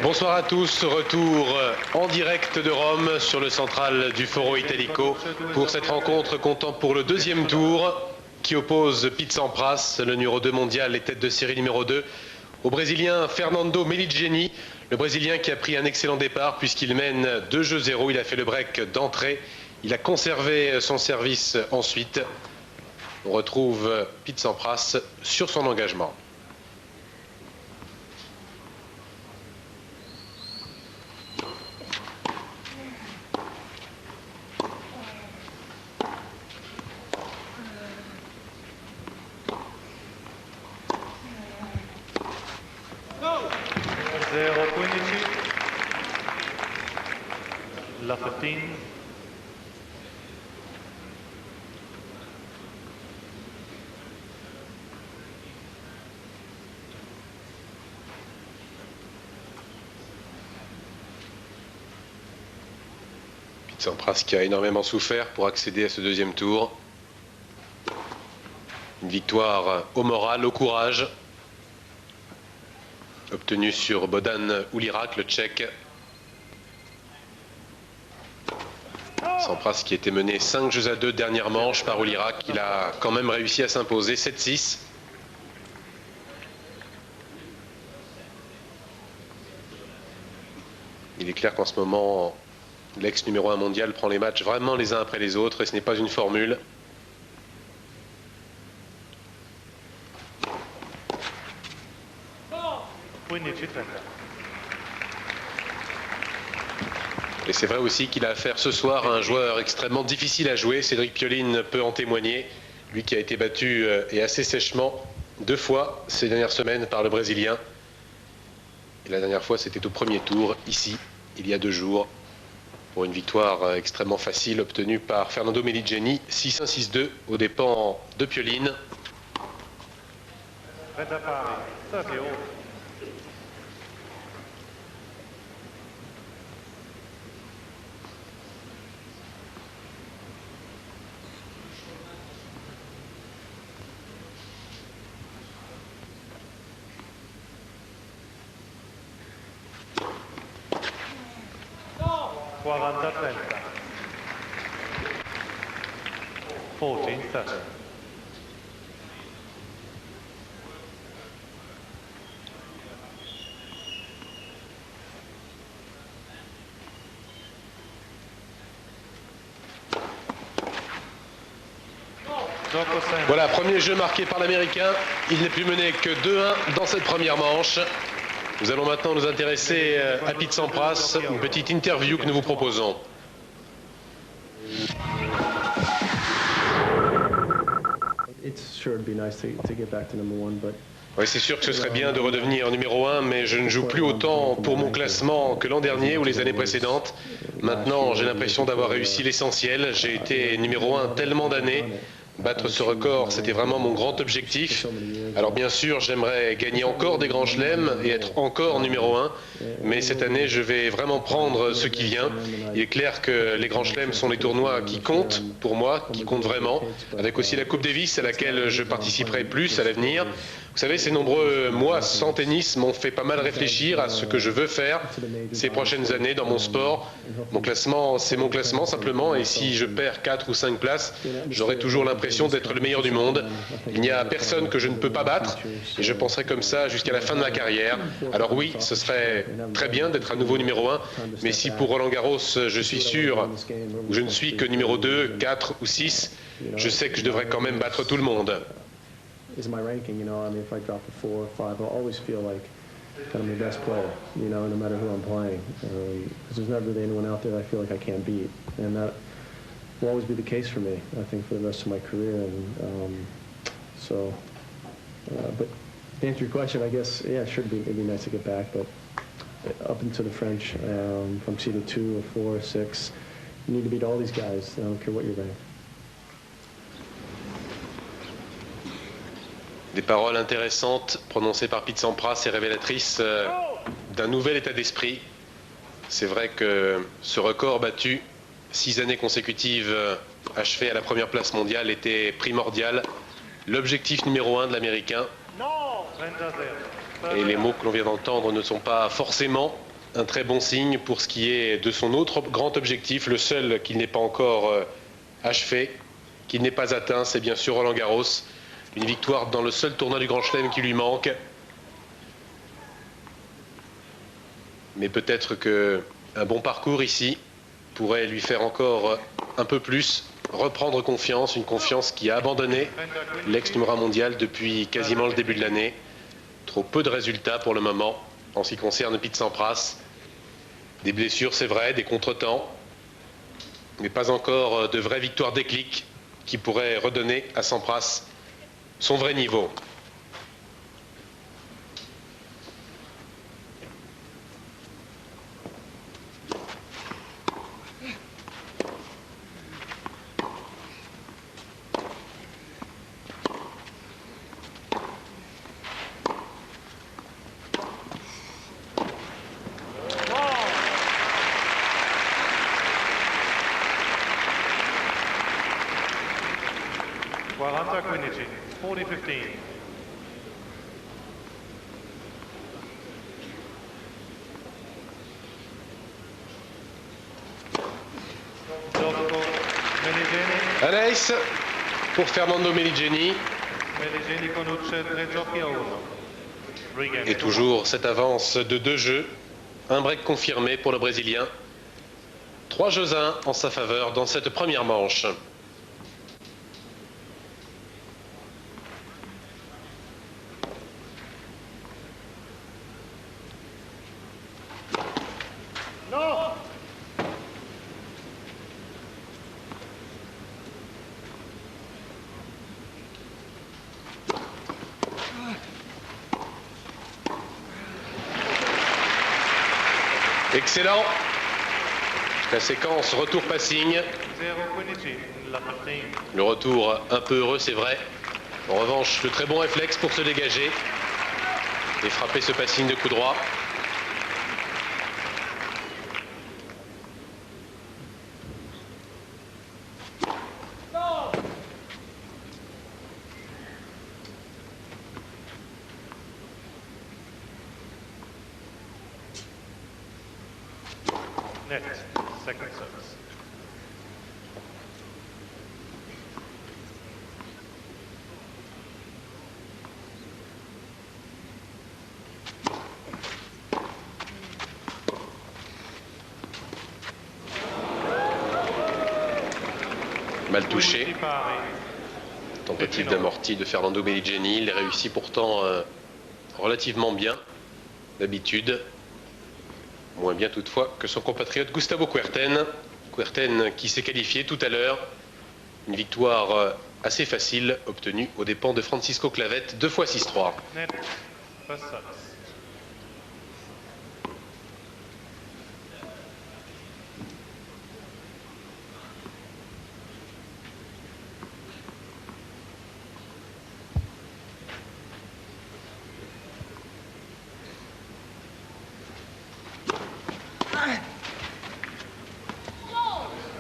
Bonsoir à tous, retour en direct de Rome sur le central du Foro Italico pour cette rencontre comptant pour le deuxième tour qui oppose Pete Sampras, le numéro 2 mondial et tête de série numéro 2, au Brésilien Fernando Meligeni, le Brésilien qui a pris un excellent départ puisqu'il mène 2-0, il a fait le break d'entrée, il a conservé son service ensuite. On retrouve Pete Sampras sur son engagement. La Fatine. Pete Sampras qui a énormément souffert pour accéder à ce deuxième tour. Une victoire au moral, au courage, obtenue sur Bodan Ulirak, le Tchèque. Sampras qui était mené 5-2 dernière manche par Ulirak, il a quand même réussi à s'imposer 7-6. Il est clair qu'en ce moment, l'ex numéro 1 mondial prend les matchs vraiment les uns après les autres et ce n'est pas une formule. Et c'est vrai aussi qu'il a affaire ce soir à un joueur extrêmement difficile à jouer. Cédric Pioline peut en témoigner. Lui qui a été battu et assez sèchement 2 fois ces dernières semaines par le Brésilien. Et la dernière fois, c'était au premier tour, ici, il y a 2 jours, pour une victoire extrêmement facile obtenue par Fernando Meligeni, 6-1, 6-2, aux dépens de Pioline. Voilà, premier jeu marqué par l'Américain. Il n'est plus mené que 2-1 dans cette première manche. Nous allons maintenant nous intéresser à Pete Sampras, une petite interview que nous vous proposons. Oui, c'est sûr que ce serait bien de redevenir numéro 1, mais je ne joue plus autant pour mon classement que l'an dernier ou les années précédentes. Maintenant, j'ai l'impression d'avoir réussi l'essentiel. J'ai été numéro 1 tellement d'années. Battre ce record, c'était vraiment mon grand objectif. Alors bien sûr, j'aimerais gagner encore des grands chelems et être encore numéro 1. Mais cette année, je vais vraiment prendre ce qui vient. Il est clair que les grands chelems sont les tournois qui comptent pour moi, qui comptent vraiment. Avec aussi la Coupe Davis à laquelle je participerai plus à l'avenir. Vous savez, ces nombreux mois sans tennis m'ont fait pas mal réfléchir à ce que je veux faire ces prochaines années dans mon sport. Mon classement, c'est mon classement simplement. Et si je perds 4 ou 5 places, j'aurai toujours l'impression d'être le meilleur du monde. Il n'y a personne que je ne peux pas battre. Et je penserai comme ça jusqu'à la fin de ma carrière. Alors oui, ce serait très bien d'être à nouveau numéro 1. Mais si pour Roland Garros, je suis sûr, ou je ne suis que numéro 2, 4 ou 6, je sais que je devrais quand même battre tout le monde. Is my ranking, I mean, if I drop to 4 or 5, I'll always feel like that I'm the best player, no matter who I'm playing. Because there's never really anyone out there I feel like I can't beat. And that will always be the case for me, I think, for the rest of my career. And but to answer your question, I guess, yeah, sure, it'd be nice to get back, but up into the French, from seeded 2 or 4 or 6, you need to beat all these guys. I don't care what you're ranked. Des paroles intéressantes prononcées par Pete Sampras et révélatrices d'un nouvel état d'esprit. C'est vrai que ce record battu, 6 années consécutives achevées à la première place mondiale, était primordial. L'objectif numéro 1 de l'Américain. Et les mots que l'on vient d'entendre ne sont pas forcément un très bon signe pour ce qui est de son autre grand objectif, le seul qu'il n'est pas encore achevé, qu'il n'est pas atteint, c'est bien sûr Roland-Garros. Une victoire dans le seul tournoi du Grand Chelem qui lui manque. Mais peut-être qu'un bon parcours ici pourrait lui faire encore un peu plus reprendre confiance, une confiance qui a abandonné l'ex-numéro 1 mondial depuis quasiment le début de l'année. Trop peu de résultats pour le moment en ce qui concerne Pete Sampras. Des blessures, c'est vrai, des contretemps, mais pas encore de vraies victoires déclic qui pourraient redonner à Sampras son vrai niveau. Guaranta 15, 40-15. Un ace pour Fernando Meligeni. Et toujours cette avance de 2 jeux. Un break confirmé pour le Brésilien. 3 jeux à 1 en sa faveur dans cette première manche. Excellent. La séquence retour passing. Le retour un peu heureux, c'est vrai. En revanche, de très bons réflexes pour se dégager et frapper ce passing de coup droit. Net, second service. Mal touché. Tentative d'amorti de Fernando Meligeni. Il réussit pourtant relativement bien d'habitude. Moins bien toutefois que son compatriote Gustavo Kuerten. Kuerten qui s'est qualifié tout à l'heure. Une victoire assez facile obtenue aux dépens de Francisco Clavet, 2 fois 6-3. Net, first service.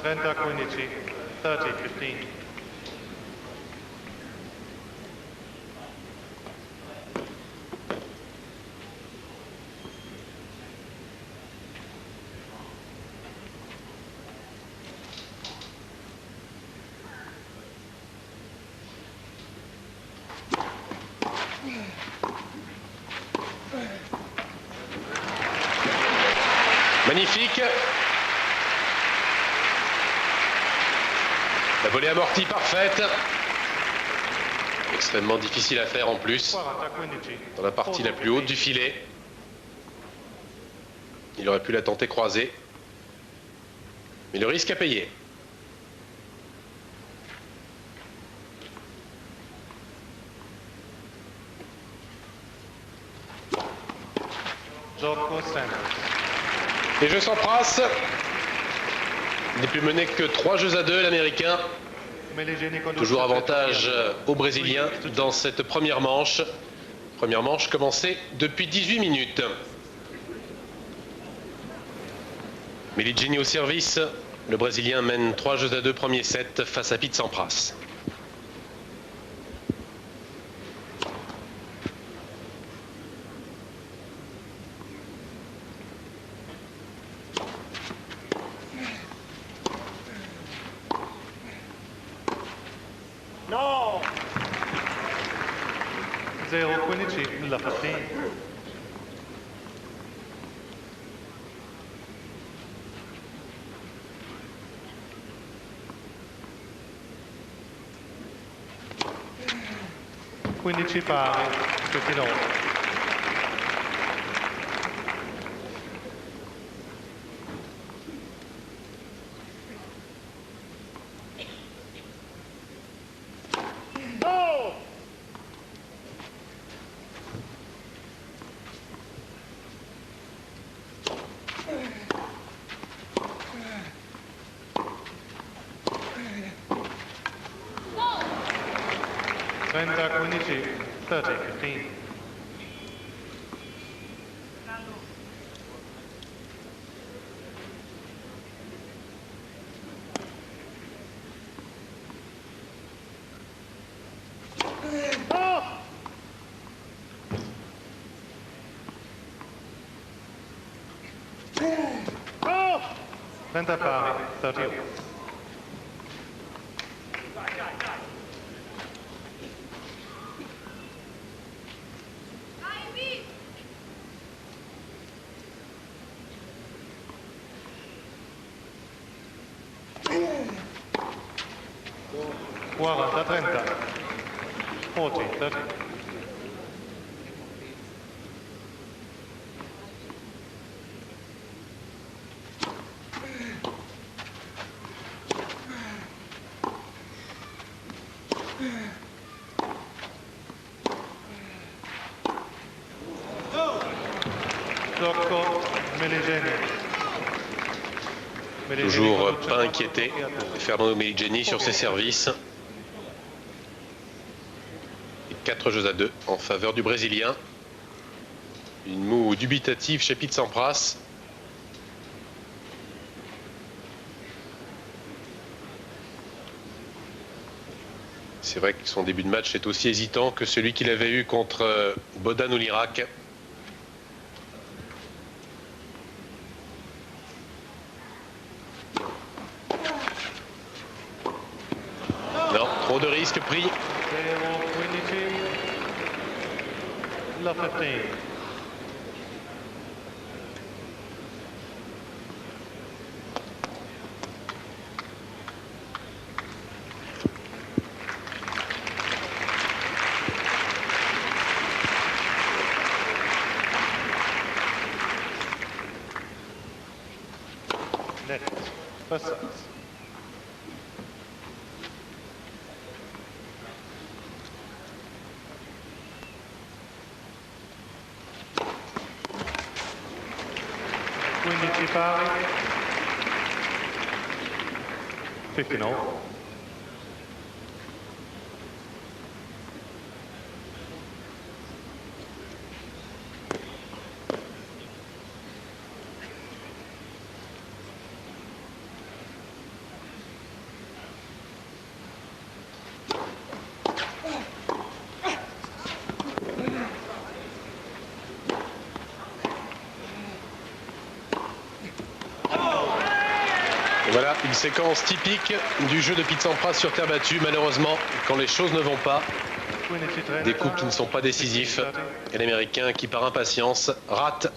Trenta 15, 30-15. Magnifique. La volée amortie parfaite. Extrêmement difficile à faire en plus. Dans la partie la plus haute du filet. Il aurait pu la tenter croisée. Mais le risque à payer. Et je s'embrasse. Il n'est plus mené que 3 jeux à 2, l'Américain. Toujours avantage aux Brésiliens dans cette première manche. Première manche commencée depuis 18 minutes. Meligeni au service. Le Brésilien mène 3 jeux à 2, premier set face à Pete Sampras. 0-15, la 15. Quindici pari, 15 all. Trenta 15, 30, 15. Trenta pari, 30 all. Quaranta 30, 40, 30. Tocco Meligeni. Toujours pas inquiété, Fernando Meligeni sur ses services. 4 jeux à 2 en faveur du Brésilien. Une moue dubitative chez Pete Sampras. C'est vrai que son début de match est aussi hésitant que celui qu'il avait eu contre Bodan ou l'Irak. Non, trop de risques pris. 0-22, la 15. Net, Passat. Quindici pari, 15 all. Voilà une séquence typique du jeu de Pete Sampras sur terre battue. Malheureusement, quand les choses ne vont pas, des coups qui ne sont pas décisifs, et l'Américain qui par impatience rate.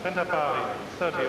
Trenta pari, 30 all.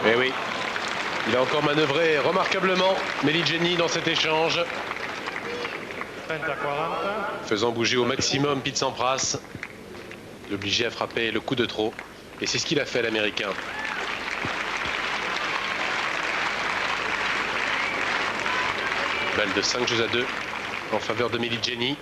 Eh oui, il a encore manœuvré remarquablement Meligeni dans cet échange, 30-40. faisant bouger au maximum Pete Sampras, l'obliger à frapper le coup de trop. Et c'est ce qu'il a fait, l'Américain. Balle de 5-2 en faveur de Meligeni.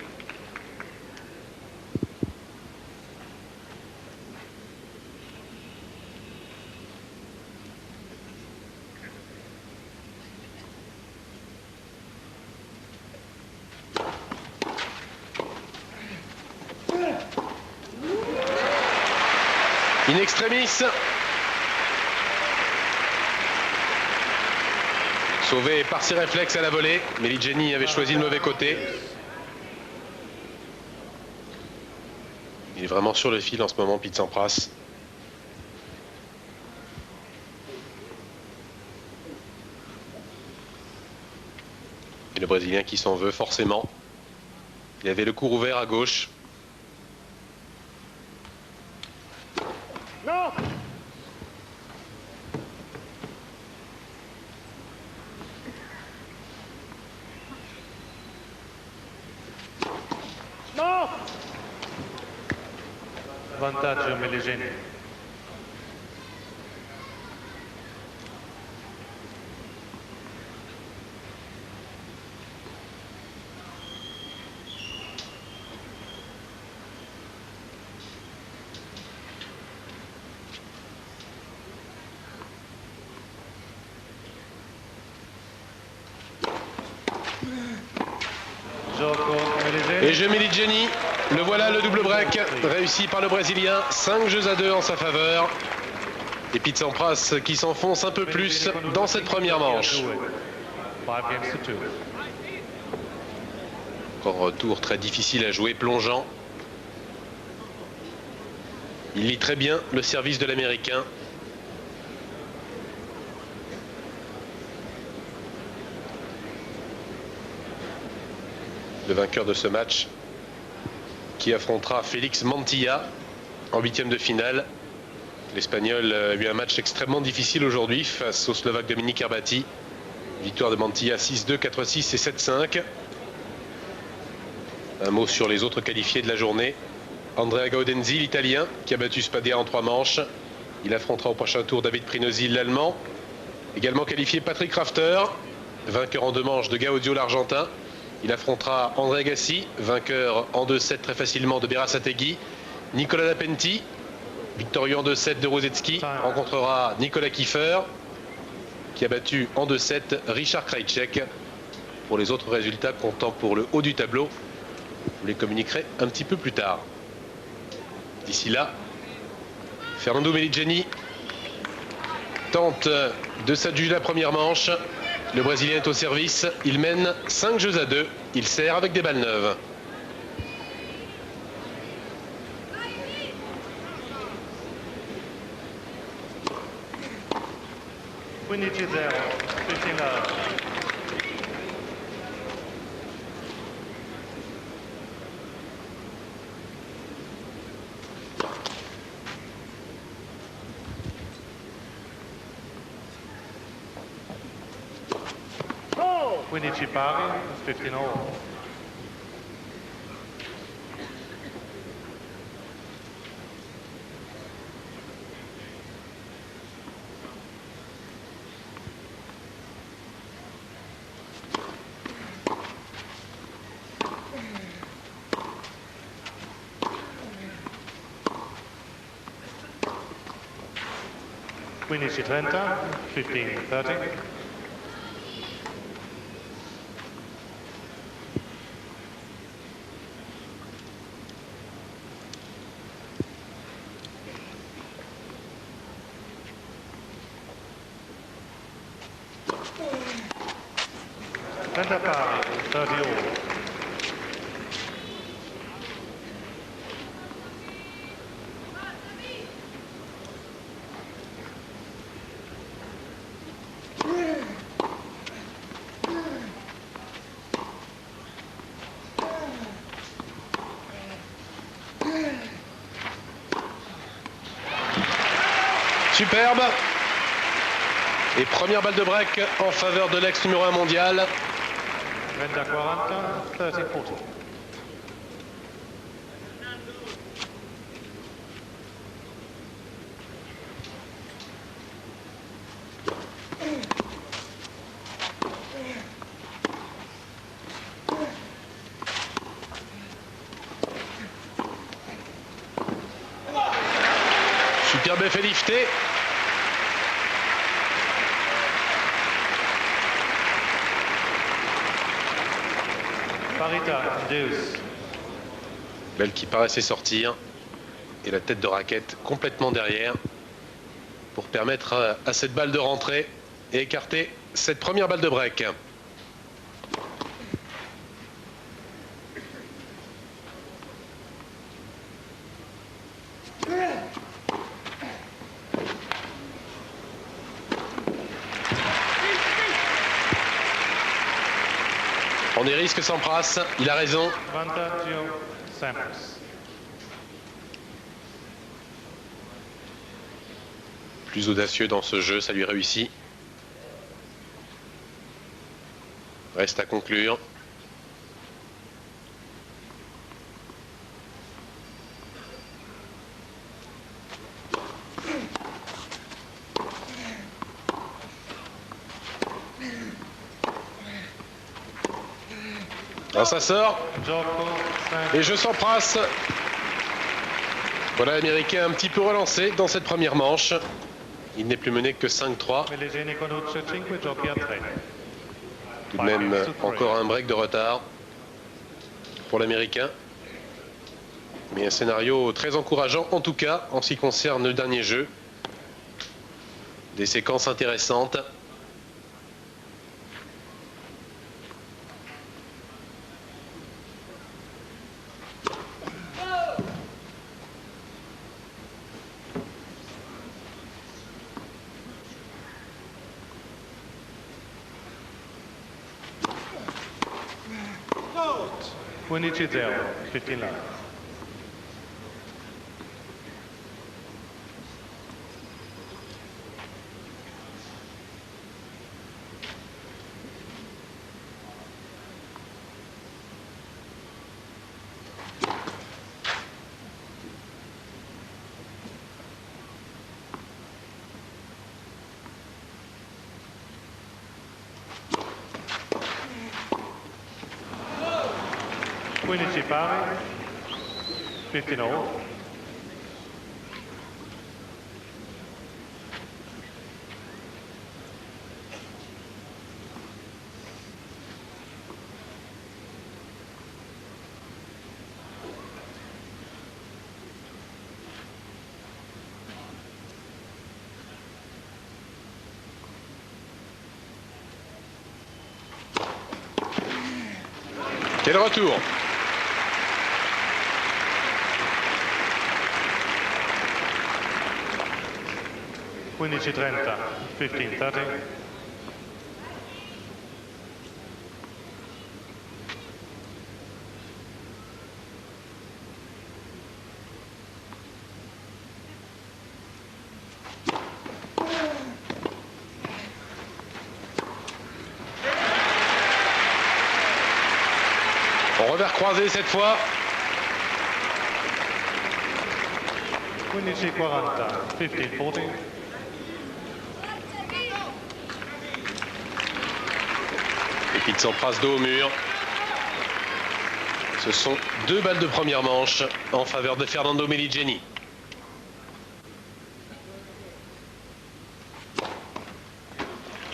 In extremis. Sauvé par ses réflexes à la volée. Meligeni avait choisi le mauvais côté. Il est vraiment sur le fil en ce moment, Pete Sampras. Et le Brésilien qui s'en veut forcément. Il avait le court ouvert à gauche. Non. Non. Vantaggio Meligeni. Et jeu Meligeni, le voilà, le double break réussi par le Brésilien, 5-2 en sa faveur. Et Pete Sampras qui s'enfonce un peu plus dans cette première manche. Encore retour très difficile à jouer, plongeant. Il lit très bien le service de l'Américain. Le vainqueur de ce match qui affrontera Félix Mantilla en huitième de finale. L'Espagnol a eu un match extrêmement difficile aujourd'hui face au Slovaque Dominique Herbati. Victoire de Mantilla 6-2, 4-6 et 7-5. Un mot sur les autres qualifiés de la journée. Andrea Gaudenzi, l'Italien, qui a battu Spadea en 3 manches. Il affrontera au prochain tour David Prinosi, l'Allemand. Également qualifié Patrick Rafter, vainqueur en 2 manches de Gaudio, l'Argentin. Il affrontera André Agassi, vainqueur en 2-7 très facilement de Berasategui. Nicolas Lapenti, victorieux en 2-7 de Rosetsky, rencontrera Nicolas Kiefer, qui a battu en 2-7 Richard Krajicek. Pour les autres résultats comptant pour le haut du tableau, vous les communiquerez un petit peu plus tard. D'ici là, Fernando Meligeni tente de s'adjuger la première manche. Le Brésilien est au service, il mène 5-2. Il sert avec des balles neuves. Quindici 0, 15 love. Quindici pari, 15 all. Quindici 30, 15-30. Trenta pari, 30 all. Superbe. Et première balle de break en faveur de l'ex numéro 1 mondial. 30-40, 30-40. Superbe effet lifté. Parita, deuce. Belle qui paraissait sortir. Et la tête de raquette complètement derrière. Pour permettre à cette balle de rentrer et écarter cette première balle de break. On est risque Sampras, il a raison. Vantaggio, Sampras. Plus audacieux dans ce jeu, ça lui réussit. Reste à conclure. Alors ça sort. Et je Sampras. Voilà l'Américain un petit peu relancé dans cette première manche. Il n'est plus mené que 5-3. Tout de même encore un break de retard pour l'Américain. Mais un scénario très encourageant en tout cas en ce qui concerne le dernier jeu. Des séquences intéressantes. Quindici 0, 15 love. Quindici pari, 15 all. Quel retour! Quindici 30, 15-30. En revers croisé cette fois. 15-40, 15-40. Et puis de Sampras dos au mur. Ce sont deux balles de première manche en faveur de Fernando Meligeni.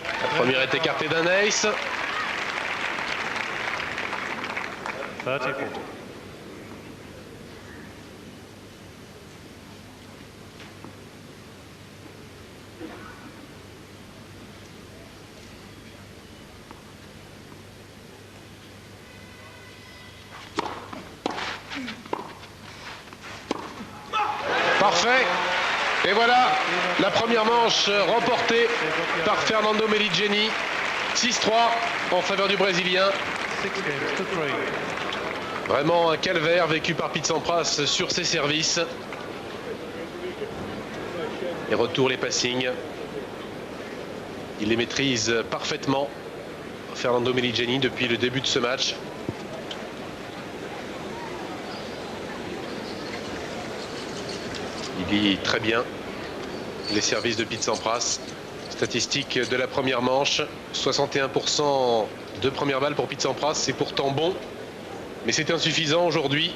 La première est écartée d'un ace. 30-40. Parfait. Et voilà la première manche remportée par Fernando Meligeni. 6-3 en faveur du Brésilien. 6 games to 3. Vraiment un calvaire vécu par Pete Sampras sur ses services. Les retours, les passings. Il les maîtrise parfaitement, Fernando Meligeni, depuis le début de ce match. Il lit très bien les services de Pete Sampras. Statistique de la première manche, 61% de première balle pour Pete Sampras, c'est pourtant bon, mais c'est insuffisant aujourd'hui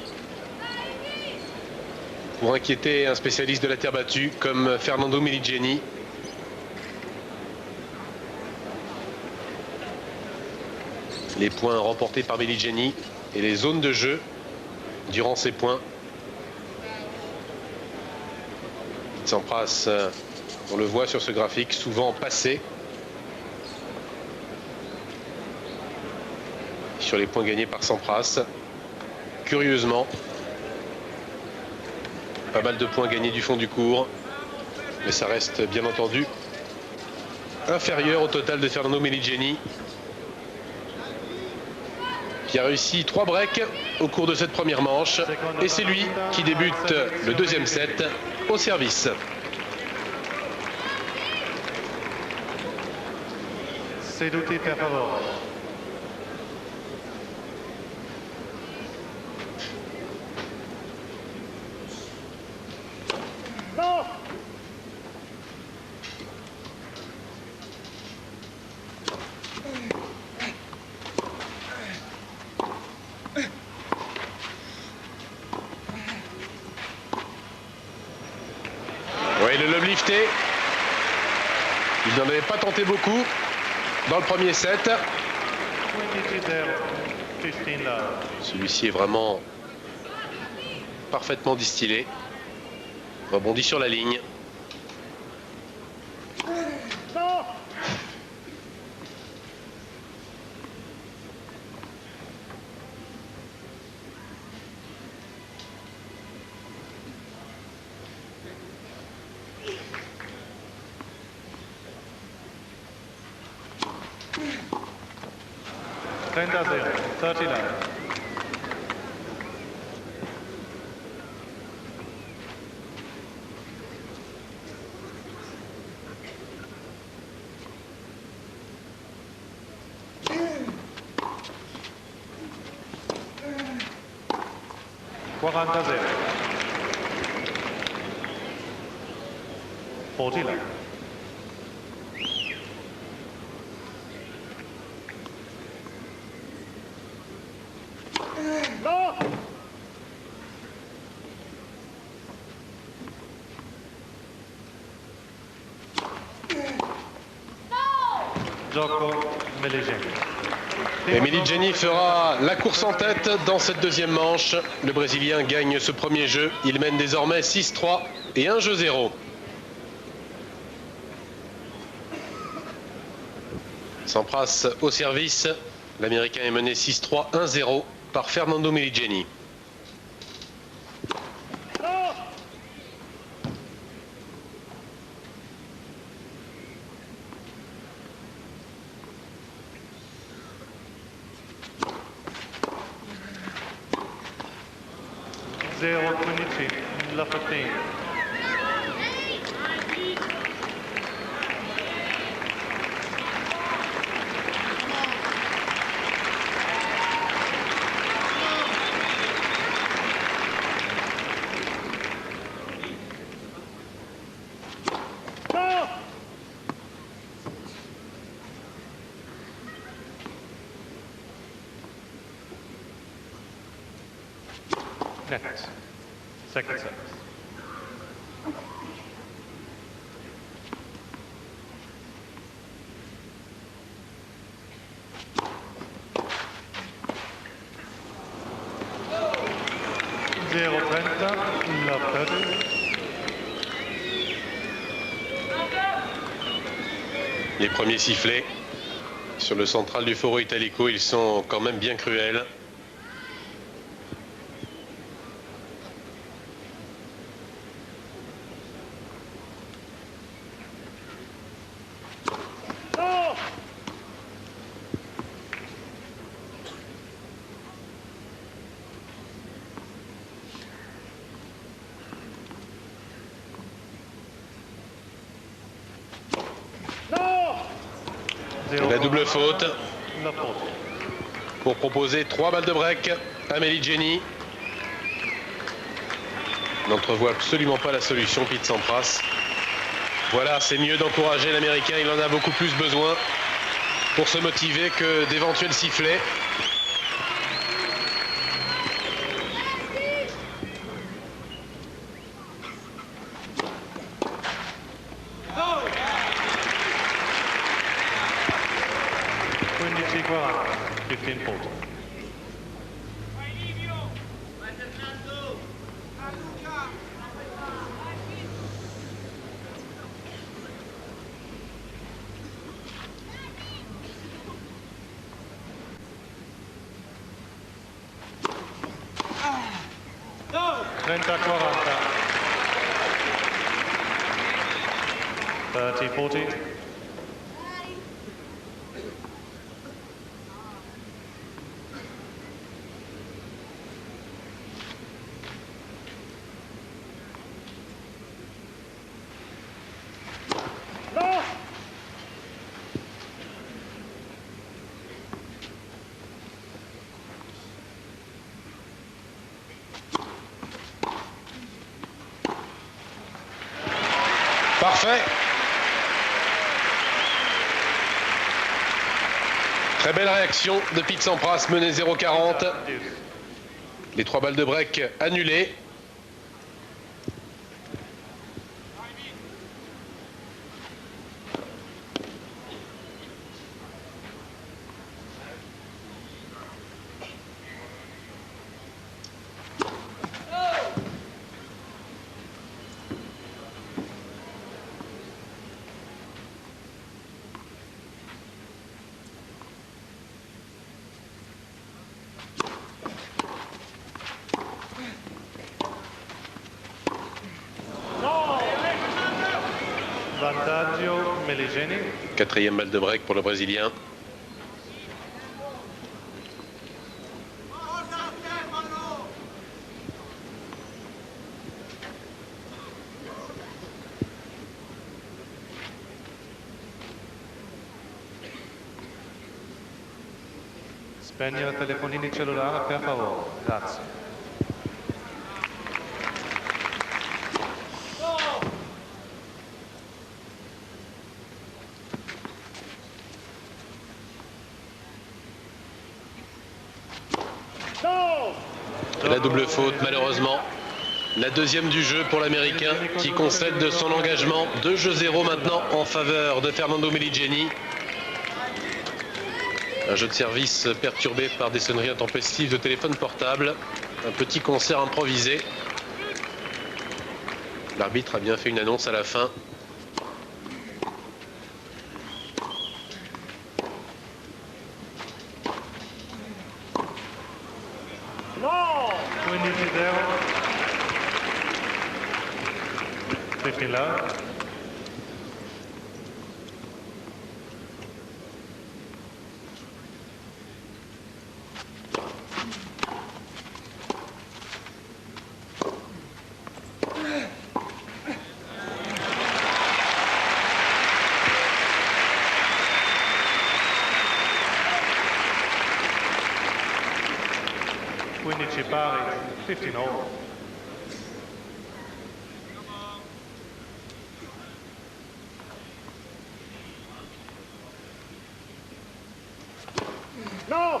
pour inquiéter un spécialiste de la terre battue comme Fernando Meligeni. Les points remportés par Meligeni et les zones de jeu durant ces points. Sampras, on le voit sur ce graphique, souvent passé sur les points gagnés par Sampras. Curieusement, pas mal de points gagnés du fond du court, mais ça reste bien entendu inférieur au total de Fernando Meligeni, qui a réussi 3 breaks au cours de cette première manche, et c'est lui qui débute le deuxième set au service. Seduti per favore. Oui, le lob lifté. Il n'en avait pas tenté beaucoup dans le premier set. 22-0, 15 love. Celui-ci est vraiment parfaitement distillé. Rebondit sur la ligne. Trenta 0, 39. Quaranta 0. 40 love. Gioco Meligeni. Et Meligeni fera la course en tête dans cette deuxième manche. Le Brésilien gagne ce premier jeu. Il mène désormais 6-3 et 1 jeu 0. Sampras au service. L'Américain est mené 6-3, 1-0 par Fernando Meligeni. Zero 22, love 15. Net. Second service. Zero 30, love 30. Les premiers sifflets sur le central du Foro Italico, ils sont quand même bien cruels. La double faute La faute. pour proposer 3 balles de break à Meili Jenny. N'entrevoit absolument pas la solution, Pete Sampras. Voilà, c'est mieux d'encourager l'Américain, il en a beaucoup plus besoin pour se motiver que d'éventuels sifflets. Faute. Trenta 40. 30-40. Parfait. Très belle réaction de Pete Sampras, mené 0-40. Les 3 balles de break annulées. Vantaggio Meili Jenny. 4e balle de break pour le Brésilien. Spegnere telefonini cellulari per favore. Grazie. La double faute, malheureusement. La deuxième du jeu pour l'Américain qui concède de son engagement. 2-0 maintenant en faveur de Fernando Meili Jenny. Un jeu de service perturbé par des sonneries intempestives de téléphone portable. Un petit concert improvisé. L'arbitre a bien fait une annonce à la fin. Là. Quindici pari, 15 over. No!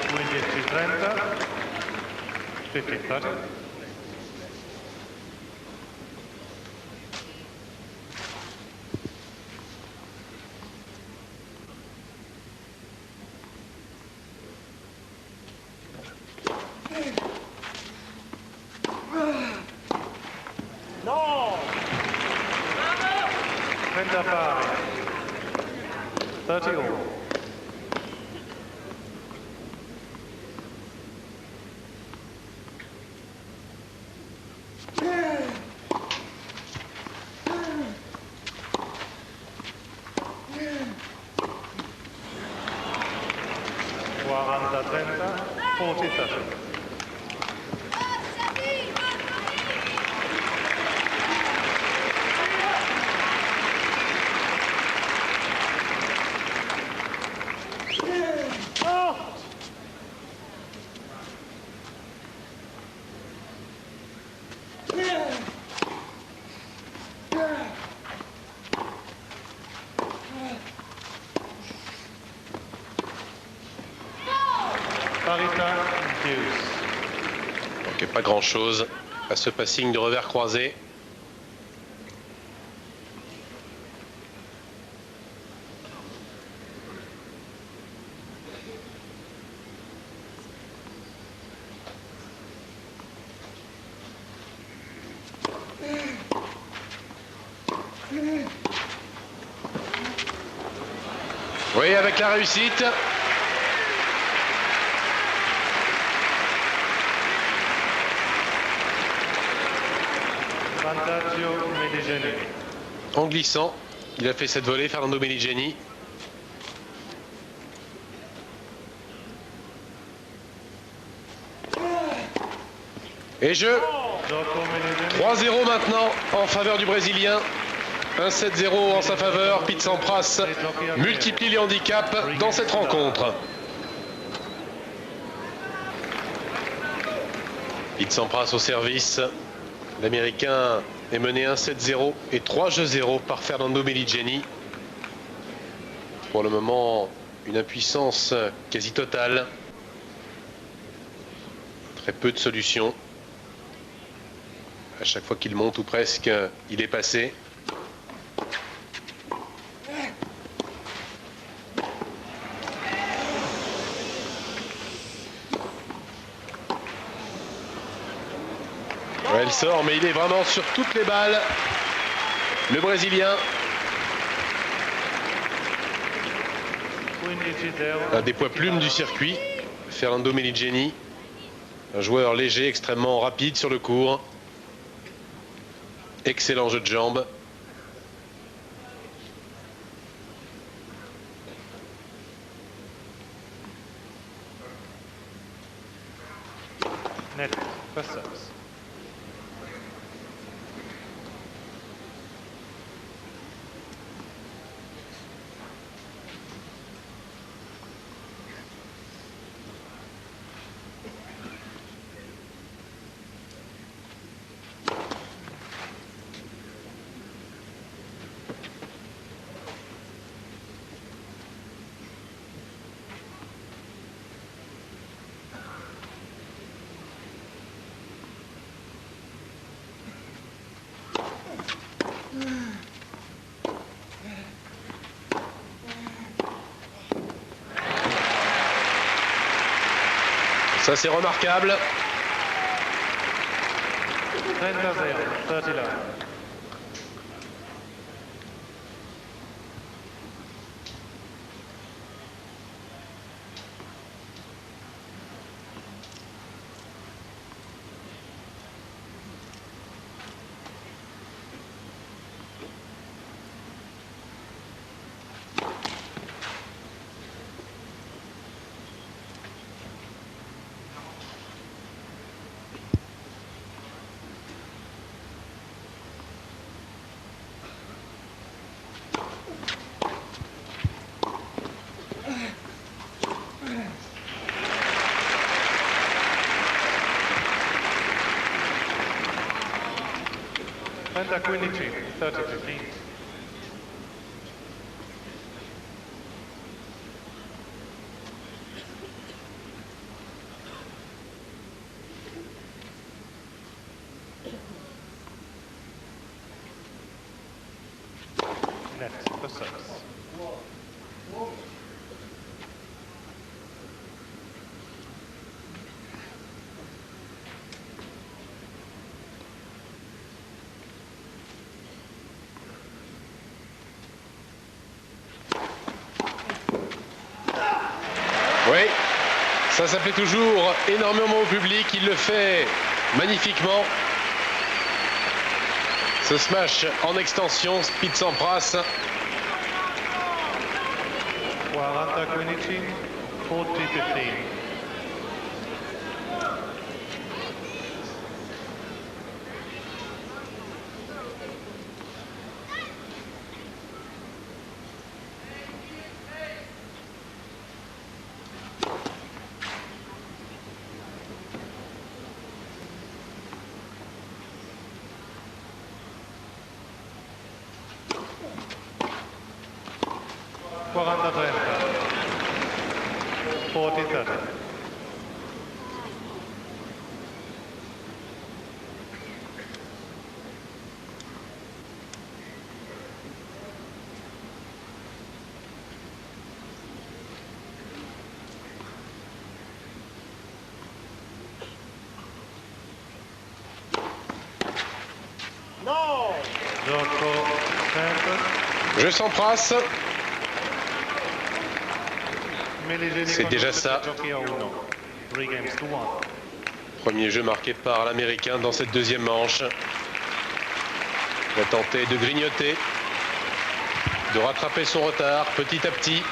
Quindici 30, 15-30. No! 30 pari, 30 all. Quaranta 30. 40-30. Parita, deuce. Donc pas grand-chose à ce passing de revers croisé. Oui, avec la réussite. Vantaggio Meligeni. En glissant, il a fait cette volée, Fernando Meligeni. Et jeu. Gioco Meligeni. 3-0 maintenant en faveur du Brésilien. 1-7-0 en sa faveur. Pete Sampras multiplie les handicaps dans cette rencontre. Pete Sampras au service. L'Américain est mené 1-7-0 et 3-0 par Fernando Meligeni. Pour le moment, une impuissance quasi totale. Très peu de solutions. À chaque fois qu'il monte ou presque, il est passé. Ouais, elle sort, mais il est vraiment sur toutes les balles. Le Brésilien. Un des poids plumes du circuit, Fernando Meligeni. Un joueur léger, extrêmement rapide sur le court. Excellent jeu de jambes. Net, first service. Ça, c'est remarquable. 30-0, 39. Penta 15, 30-15. Net, first service. Oui, ça plaît toujours énormément au public. Il le fait magnifiquement. Ce smash en extension, Pete Sampras. 40-15, 40-15. 40-30. 40-30. Gioco center. Je s'embrasse. Meligeni C'est déjà conduce ça. per giochi a 1. 3 games to 1. Premier jeu marqué par l'Américain dans cette deuxième manche. Il va tenter de grignoter, de rattraper son retard petit à petit.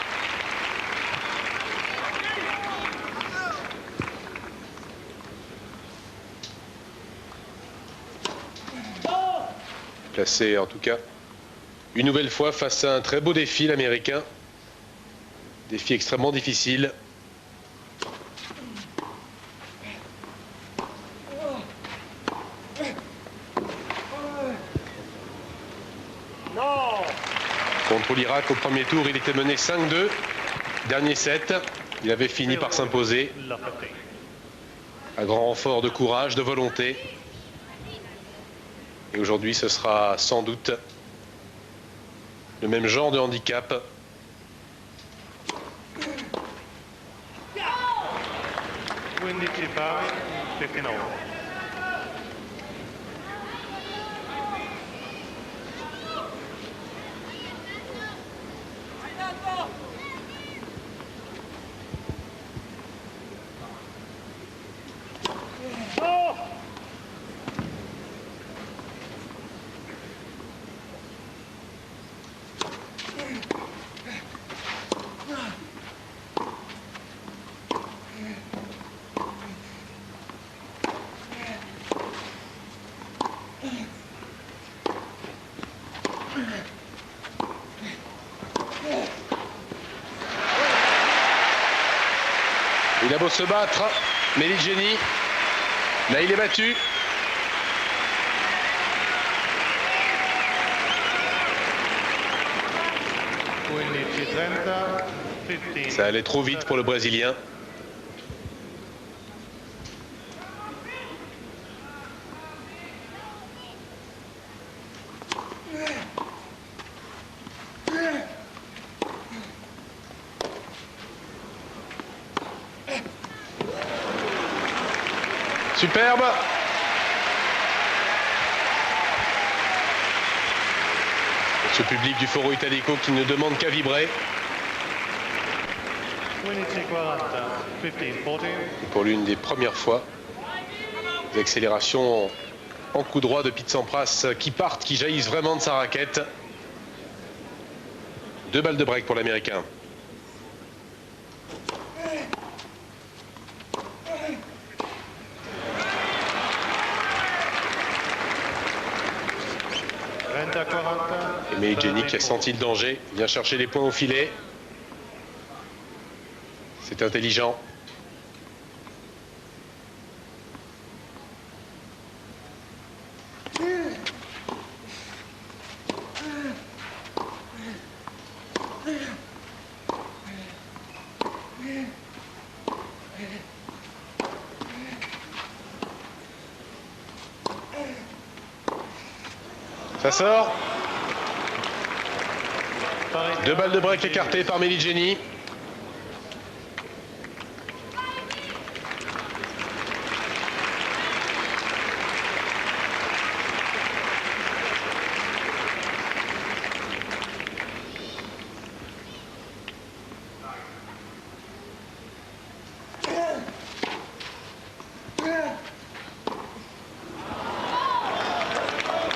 Placé en tout cas une nouvelle fois face à un très beau défi, l'Américain. Défi extrêmement difficile. Contre l'Irak au premier tour, il était mené 5-2. Dernier set, il avait fini par s'imposer. À grand renfort de courage, de volonté. Et aujourd'hui, ce sera sans doute le même genre de handicap. Quindi ci pari 59. Il a beau se battre, Meligeni, là il est battu. Quindi 30, 15. Ça allait trop vite pour le Brésilien. Superbe. Ce public du Foro Italico qui ne demande qu'à vibrer. 15-40, 15-14. Et pour l'une des premières fois, des accélérations en coup droit de Pete Sampras qui partent, qui jaillissent vraiment de sa raquette. 2 balles de break pour l'Américain. Et Meligeni qui a senti le danger, vient chercher les points au filet. C'est intelligent. Ça sort. 2 balles de break écartées par Meligeni.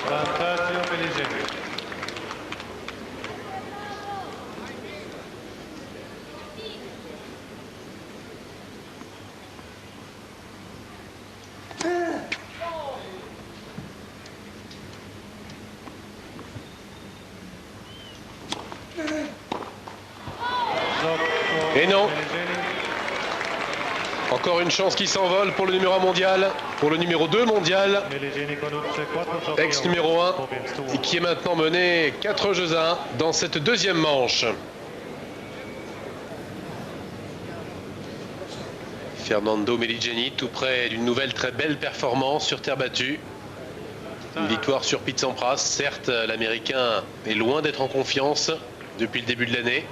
Vantaggio Meligeni. Et non. Encore une chance qui s'envole pour le numéro 1 mondial, pour le numéro 2 mondial, ex-numéro 1, et qui est maintenant mené 4 jeux à 1 dans cette deuxième manche. Fernando Meligeni, tout près d'une nouvelle très belle performance sur terre battue. Une victoire sur Pete Sampras. Certes, l'Américain est loin d'être en confiance depuis le début de l'année.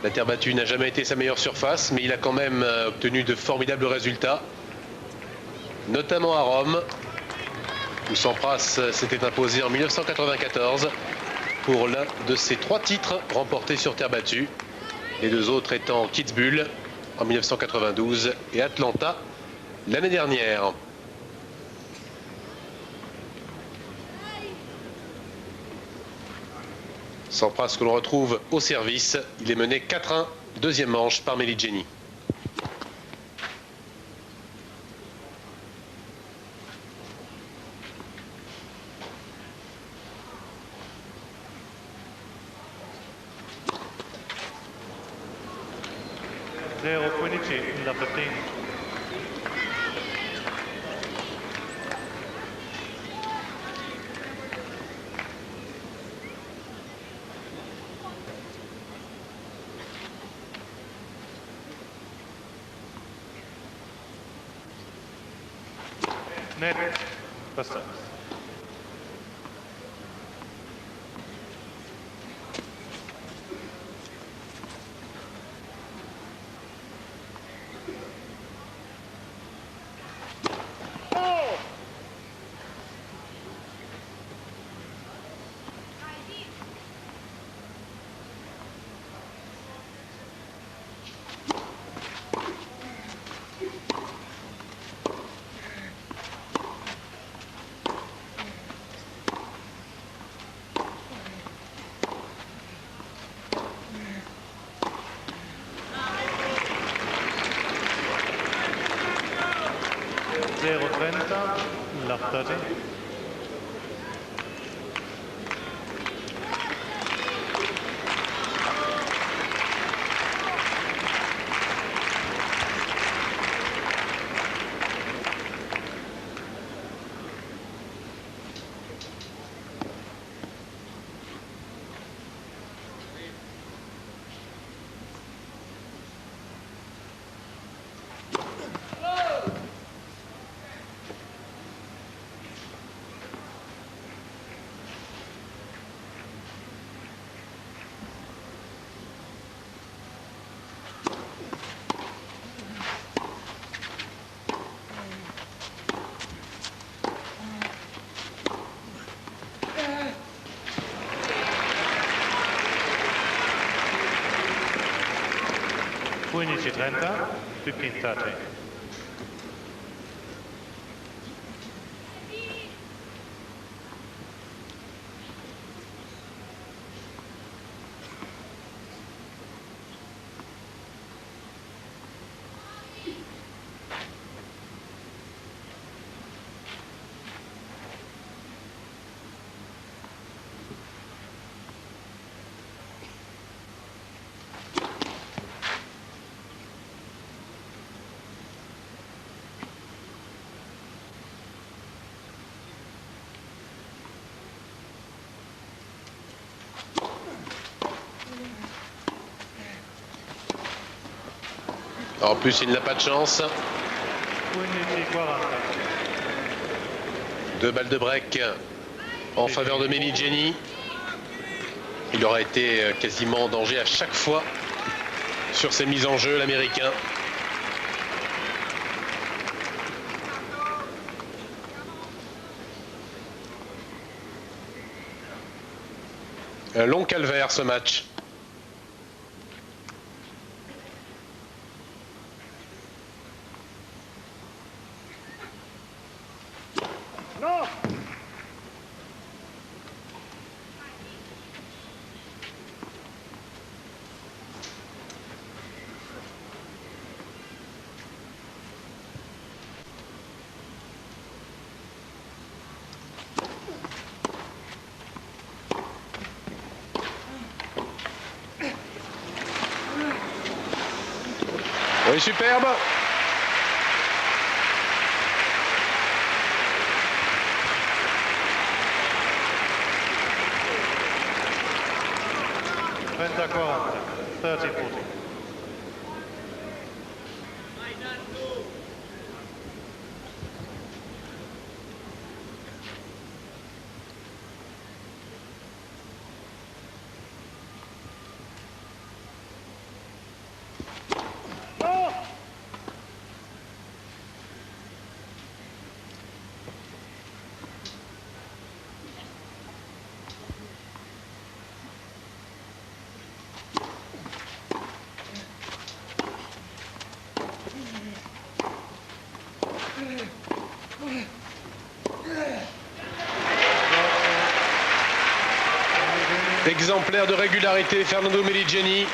La terre battue n'a jamais été sa meilleure surface, mais il a quand même obtenu de formidables résultats, notamment à Rome, où Sampras s'était imposé en 1994 pour l'un de ses 3 titres remportés sur terre battue. Les 2 autres étant Kitzbühel en 1992 et Atlanta l'année dernière. Sampras que l'on retrouve au service. Il est mené 4-1, deuxième manche par Meligeni. Zero 15 in the 15. Net, first service. Zero 30, love 30. Quindici 30, 15-30. En plus, il n'a pas de chance. 15-40. 2 balles de break en faveur de Meligeni. Il aura été quasiment en danger à chaque fois sur ses mises en jeu, l'Américain. Un long calvaire, ce match. Oui, superbe. Trenta 40, 30-40. Exemplaire de régularité, Fernando Meligeni.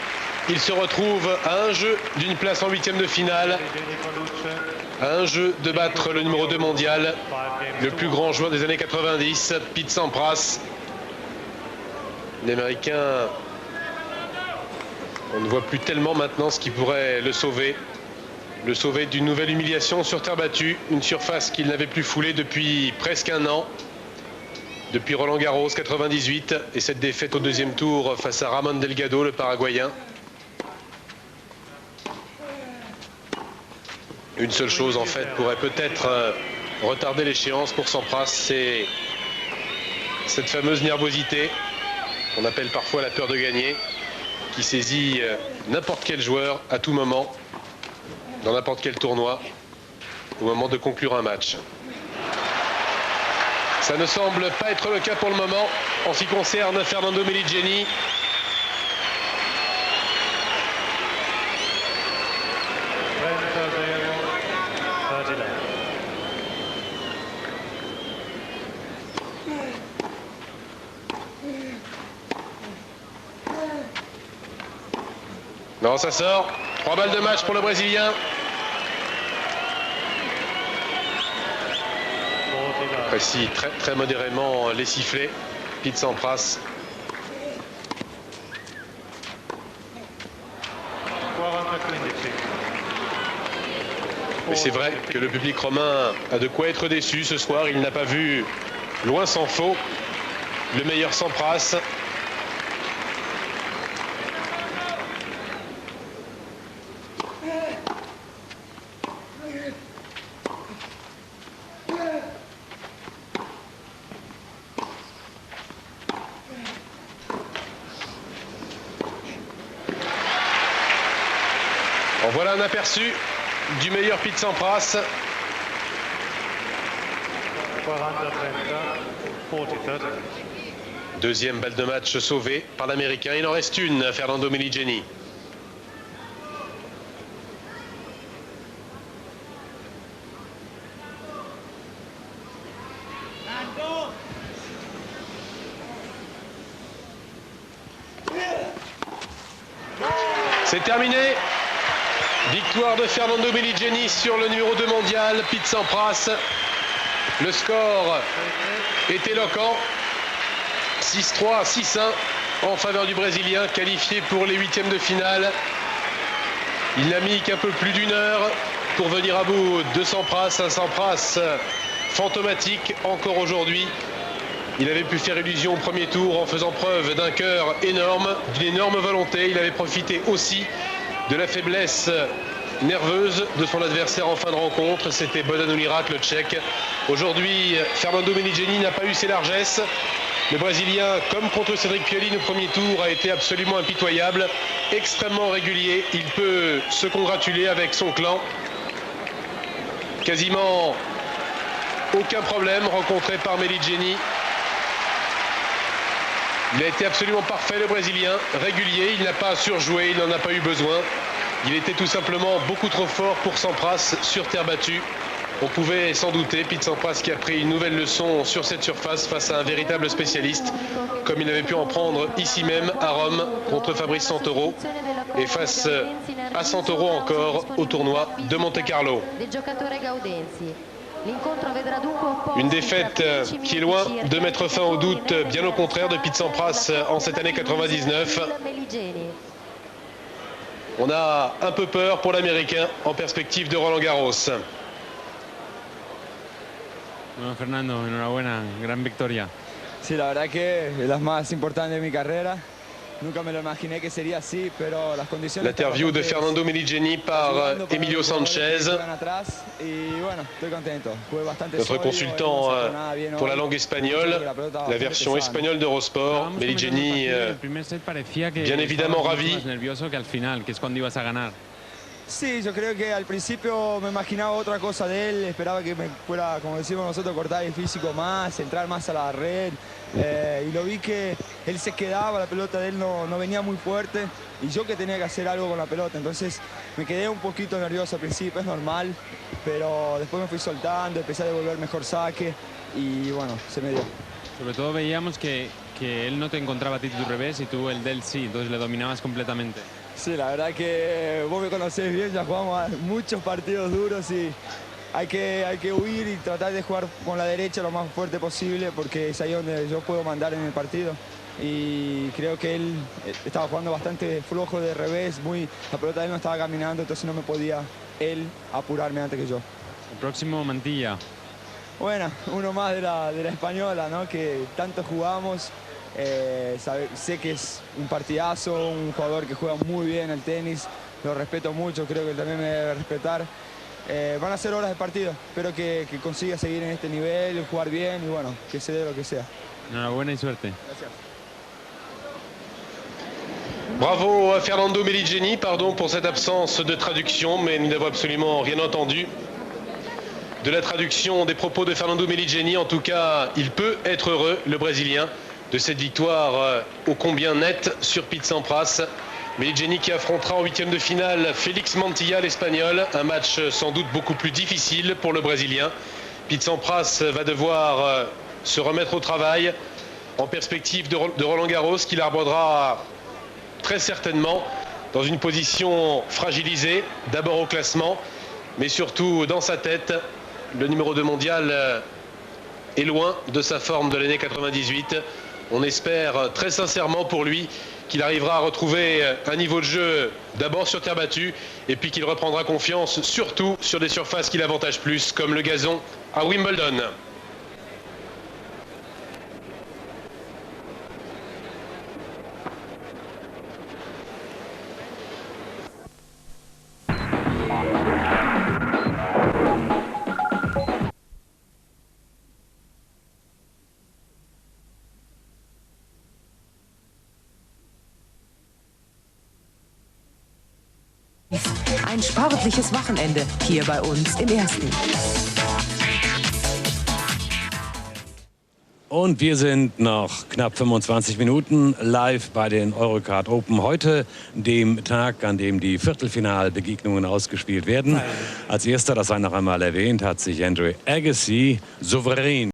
Il se retrouve à un jeu d'une place en huitième de finale, à un jeu de battre le numéro 2 mondial, le plus grand joueur des années 90, Pete Sampras. L'Américain, on ne voit plus tellement maintenant ce qui pourrait le sauver d'une nouvelle humiliation sur terre battue, une surface qu'il n'avait plus foulée depuis presque un an, depuis Roland Garros 98 et cette défaite au deuxième tour face à Ramon Delgado, le Paraguayen. Une seule chose en fait pourrait peut-être retarder l'échéance pour Sampras, c'est cette fameuse nervosité qu'on appelle parfois la peur de gagner, qui saisit n'importe quel joueur à tout moment, dans n'importe quel tournoi, au moment de conclure un match. Ça ne semble pas être le cas pour le moment en ce qui concerne Fernando Meligeni. Non, ça sort. 3 balles de match pour le Brésilien. Précis très modérément les sifflets. Pete Sampras. Mais c'est vrai que le public romain a de quoi être déçu ce soir. Il n'a pas vu, loin s'en faut, le meilleur Sampras. En voilà un aperçu du meilleur Pete Sampras. 40-30, Deuxième balle de match sauvée par l'Américain. Il en reste une à Fernando Meligeni. C'est terminé. Victoire de Fernando Meligeni sur le numéro 2 mondial, Pete Sampras. Le score est éloquent. 6-3, 6-1 en faveur du Brésilien, qualifié pour les huitièmes de finale. Il n'a mis qu'un peu plus d'une heure pour venir à bout de Sampras. Un Sampras fantomatique encore aujourd'hui. Il avait pu faire illusion au premier tour en faisant preuve d'un cœur énorme, d'une énorme volonté. Il avait profité aussi de la faiblesse nerveuse de son adversaire en fin de rencontre. C'était Bodan Ulirak, le Tchèque. Aujourd'hui, Fernando Meligeni n'a pas eu ses largesses. Le Brésilien, comme contre Cédric Pioline au premier tour, a été absolument impitoyable, extrêmement régulier. Il peut se congratuler avec son clan. Quasiment aucun problème rencontré par Meligeni. Il a été absolument parfait, le Brésilien, régulier. Il n'a pas surjoué, il n'en a pas eu besoin. Il était tout simplement beaucoup trop fort pour Sampras sur terre battue. On pouvait s'en douter, Pete Sampras qui a pris une nouvelle leçon sur cette surface face à un véritable spécialiste, comme il avait pu en prendre ici même à Rome contre Fabrice Santoro et face à Santoro encore au tournoi de Monte-Carlo. Une défaite qui est loin de mettre fin au doute, bien au contraire, de Pete Sampras en cette année 99. On a un peu peur pour l'Américain en perspective de Roland Garros. Bueno, Fernando, enhorabuena, gran victoria. Sí, la verdad que es la más importante de mi carrera. Nunca me lo imaginé que sería así, pero las condiciones. L'interview de Fernando Meligeni par Emilio Sanchez. Notre consultant pour la langue espagnole, la version espagnole d'Eurosport. Meligeni, bien évidemment ravi. Sí, yo creo que al principio me imaginaba otra cosa de él, esperaba que me fuera, como decimos nosotros, cortar el físico más, entrar más a la red, y lo vi que él se quedaba, la pelota de él no venía muy fuerte, y yo que tenía que hacer algo con la pelota, entonces me quedé un poquito nervioso al principio, es normal, pero después me fui soltando, empecé a devolver mejor saque, y bueno, se me dio. Sobre todo veíamos que que él no te encontraba a ti tu revés y tú el del sí, entonces le dominabas completamente. Sí, la verdad que vos me conocés bien, ya jugamos a muchos partidos duros y hay que huir y tratar de jugar con la derecha lo más fuerte posible porque es ahí donde yo puedo mandar en el partido. Y creo que él estaba jugando bastante flojo de revés, la pelota de él no estaba caminando, entonces no me podía él apurarme antes que yo. El próximo, Mantilla. Bueno, uno más de la española, ¿no? Que tanto jugamos. Sé que es un partidazo, un jugador que juega muy bien al tenis. Lo respeto mucho, creo que él también me debe respetar. Van a ser horas de partido. Espero que consiga seguir en este nivel, jugar bien y bueno, que se dé lo que sea. Enhorabuena y suerte. Gracias. Bravo à Fernando Meligeni, pardon pour cette absence de traduction, mais nous n'avons absolument rien entendu de la traduction des propos de Fernando Meligeni. En tout cas, il peut être heureux, le Brésilien, de cette victoire ô combien nette sur Pete Sampras. Meligeni qui affrontera en huitième de finale Félix Mantilla, l'Espagnol. Un match sans doute beaucoup plus difficile pour le Brésilien. Pete Sampras va devoir se remettre au travail en perspective de Roland Garros, qu'il abordera très certainement dans une position fragilisée, d'abord au classement, mais surtout dans sa tête. Le numéro 2 mondial est loin de sa forme de l'année 98. On espère très sincèrement pour lui qu'il arrivera à retrouver un niveau de jeu d'abord sur terre battue et puis qu'il reprendra confiance surtout sur des surfaces qui l'avantagent plus, comme le gazon à Wimbledon. Ein sportliches Wochenende hier bei uns im Ersten. Und wir sind noch knapp 25 Minuten live bei den Eurocard Open. Heute, dem Tag, an dem die Viertelfinalbegegnungen ausgespielt werden. Als erster, das sei noch einmal erwähnt, hat sich Andre Agassi souverän